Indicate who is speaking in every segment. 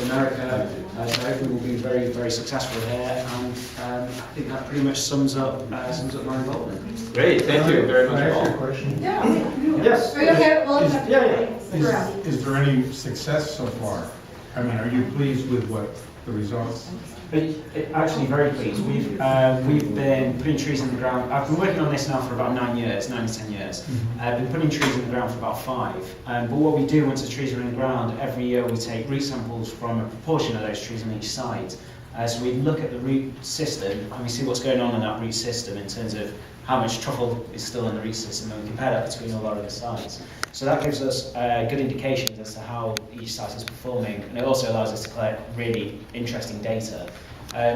Speaker 1: America. So hopefully we'll be very, very successful here. And I think that pretty much sums up my involvement.
Speaker 2: Great, thank you very much.
Speaker 3: Can I ask you a question?
Speaker 4: Yeah.
Speaker 2: Yes.
Speaker 4: Okay, well,
Speaker 3: Is there any success so far? I mean, are you pleased with what the results?
Speaker 1: Actually, very pleased. We've been putting trees in the ground. I've been working on this now for about 9 to 10 years. I've been putting trees in the ground for about 5. But what we do once the trees are in the ground, every year we take root samples from a proportion of those trees on each side. So we look at the root system and we see what's going on in that root system in terms of how much truffle is still in the root system, and we compare that between all our other sites. So that gives us good indications as to how each site is performing, and it also allows us to collect really interesting data.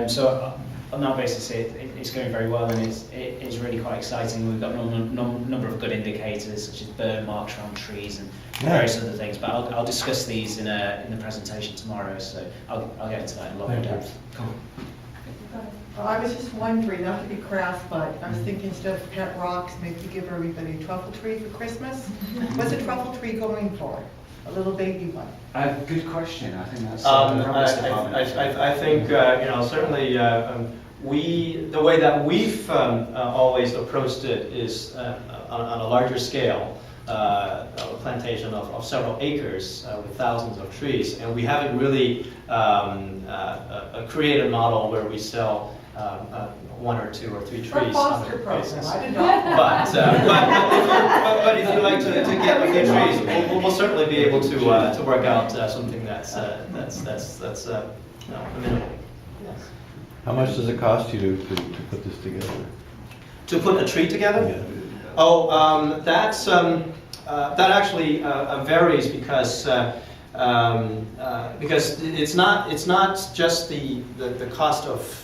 Speaker 1: So on that basis, it's going very well, and it's really quite exciting. We've got a number of good indicators, such as burn marks around trees and various other things. But I'll discuss these in the presentation tomorrow. So I'll get into that in a lot more depth. Cool.
Speaker 4: I was just wondering, not to be crass, but I was thinking instead of pet rocks, maybe give everybody a truffle tree for Christmas. What's a truffle tree going for? A little baby one.
Speaker 1: Good question. I think that's.
Speaker 2: I think certainly the way that we've always approached it is on a larger scale. A plantation of several acres with thousands of trees, and we haven't really created a model where we sell 1 or 2 or 3 trees on
Speaker 4: foster
Speaker 2: a
Speaker 4: program.
Speaker 2: basis.
Speaker 4: I didn't know.
Speaker 2: But if you'd like to get a few trees, we'll certainly be able to work out something that's minimal. Yes.
Speaker 5: How much does it cost you to put this together?
Speaker 2: To put a tree together?
Speaker 5: Yeah.
Speaker 2: Oh, that actually varies because it's not just the cost of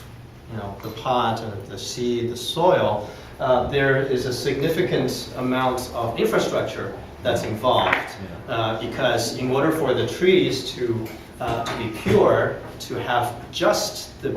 Speaker 2: the pot or the seed, the soil. There is a significant amount of infrastructure that's involved because in order for the trees to be pure, to have just the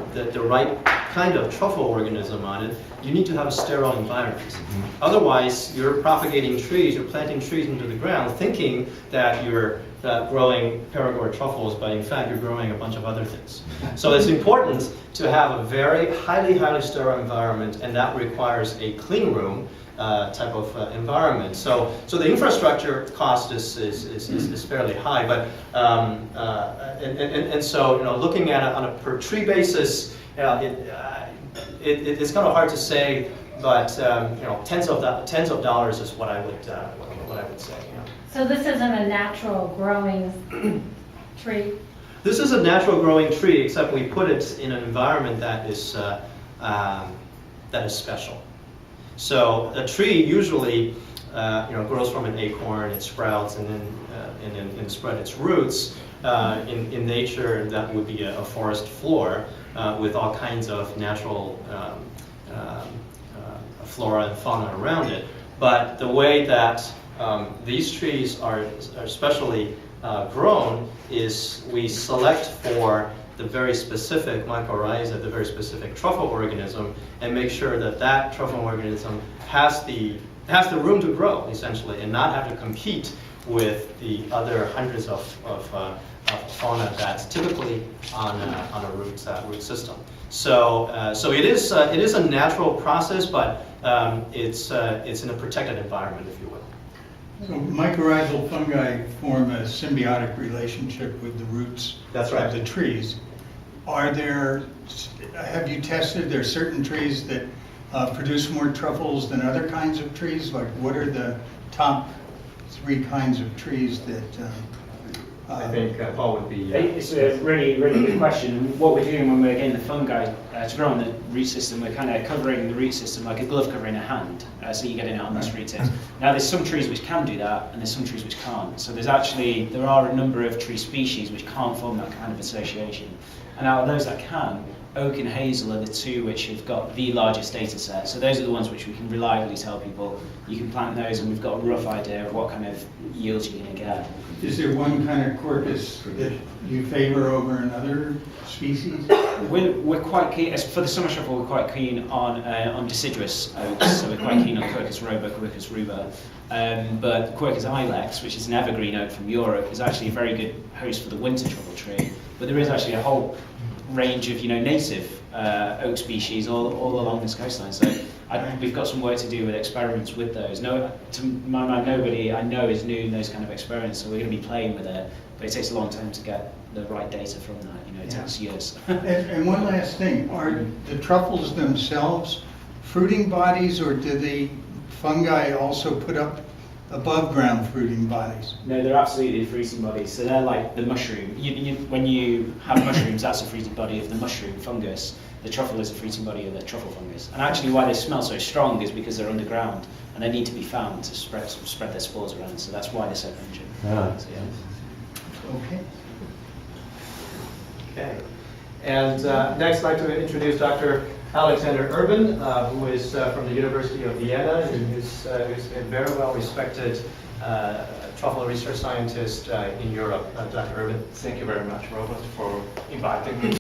Speaker 2: right kind of truffle organism on it, you need to have a sterile environment. Otherwise, you're propagating trees, you're planting trees into the ground thinking that you're growing Perigord truffles, but in fact you're growing a bunch of other things. So it's important to have a very highly sterile environment, and that requires a clean room type of environment. So the infrastructure cost is fairly high, but so looking at it on a per tree basis, it's kind of hard to say, but tens of dollars is what I would say.
Speaker 6: So this isn't a natural growing tree?
Speaker 2: This is a natural growing tree, except we put it in an environment that is special. So a tree usually grows from an acorn, it sprouts, and then spread its roots. In nature, that would be a forest floor with all kinds of natural flora and fauna around it. But the way that these trees are especially grown is we select for the very specific mycorrhiza, the very specific truffle organism, and make sure that that truffle organism has the room to grow, essentially, and not have to compete with the other hundreds of fauna that's typically on a root system. So it is a natural process, but it's in a protected environment, if you will.
Speaker 7: So mycorrhizal fungi form a symbiotic relationship with the roots
Speaker 2: That's right.
Speaker 7: of the trees. Have you tested, there are certain trees that produce more truffles than other kinds of trees? Like, what are the top 3 kinds of trees that
Speaker 2: I think Paul would be...
Speaker 1: It's a really, really good question. What we're doing when we're getting the fungi to grow on the root system, we're kind of covering the root system like a glove covering a hand, so you're getting it on those root tips. Now there's some trees which can do that, and there's some trees which can't. So there are a number of tree species which can't form that kind of association. And out of those that can, oak and hazel are the two which have got the largest data set. So those are the ones which we can reliably tell people you can plant those, and we've got a rough idea of what kind of yields you're going to get.
Speaker 7: Is there one kind of Quercus that you favor over another species?
Speaker 1: We're quite keen, as for the summer truffle, we're quite keen on deciduous oaks, so we're quite keen on Quercus roba, Quercus ruba. But Quercus ilex, which is an evergreen oak from Europe, is actually a very good host for the winter truffle tree. But there is actually a whole range of native oak species all along this coastline. So we've got some work to do with experiments with those. To my mind, nobody I know is new in those kind of experiments, so we're going to be playing with it. But it takes a long time to get the right data from that. It takes years.
Speaker 7: And one last thing, are the truffles themselves fruiting bodies, or do the fungi also put up above ground fruiting bodies?
Speaker 1: No, they're absolutely fruiting bodies. So they're like the mushroom. When you have mushrooms, that's a fruiting body of the mushroom fungus. The truffle is a fruiting body of the truffle fungus. And actually why they smell so strong is because they're underground and they need to be found to spread their spores around. So that's why they're so pungent. So, yeah.
Speaker 7: Okay.
Speaker 2: Okay. And next, I'd like to introduce Dr. Alexander Urban, who is from the University of Vienna and who's a very well-respected truffle research scientist in Europe. Dr. Urban.
Speaker 8: Thank you very much, Robert, for inviting me.